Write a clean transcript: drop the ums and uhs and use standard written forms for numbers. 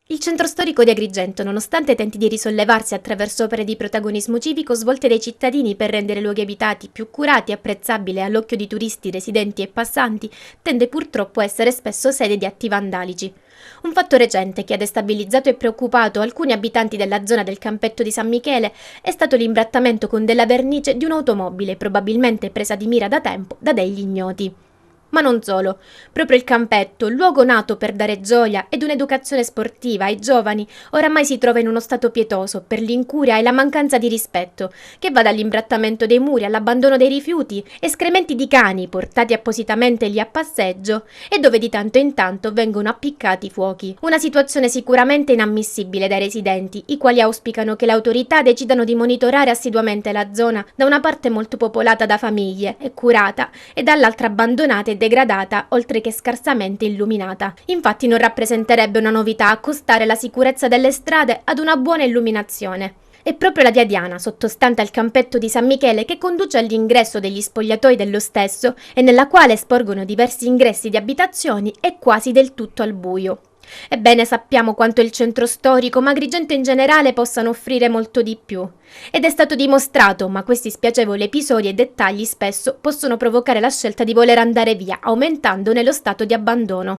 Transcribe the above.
Il centro storico di Agrigento, nonostante tenti di risollevarsi attraverso opere di protagonismo civico svolte dai cittadini per rendere i luoghi abitati più curati e apprezzabili all'occhio di turisti, residenti e passanti, tende purtroppo a essere spesso sede di atti vandalici. Un fatto recente che ha destabilizzato e preoccupato alcuni abitanti della zona del campetto di San Michele è stato l'imbrattamento con della vernice di un'automobile, probabilmente presa di mira da tempo da degli ignoti. Ma non solo, proprio il campetto, luogo nato per dare gioia ed un'educazione sportiva ai giovani, oramai si trova in uno stato pietoso per l'incuria e la mancanza di rispetto, che va dall'imbrattamento dei muri all'abbandono dei rifiuti, escrementi di cani portati appositamente lì a passeggio e dove di tanto in tanto vengono appiccati fuochi. Una situazione sicuramente inammissibile dai residenti, i quali auspicano che le autorità decidano di monitorare assiduamente la zona, da una parte molto popolata da famiglie e curata, e dall'altra abbandonata e degradata, oltre che scarsamente illuminata. Infatti non rappresenterebbe una novità accostare la sicurezza delle strade ad una buona illuminazione. È proprio la via Diana, sottostante al campetto di San Michele, che conduce all'ingresso degli spogliatoi dello stesso e nella quale sporgono diversi ingressi di abitazioni e quasi del tutto al buio. Ebbene, sappiamo quanto il centro storico, ma Agrigento in generale, possano offrire molto di più. Ed è stato dimostrato, ma questi spiacevoli episodi e dettagli spesso possono provocare la scelta di voler andare via, aumentandone lo stato di abbandono.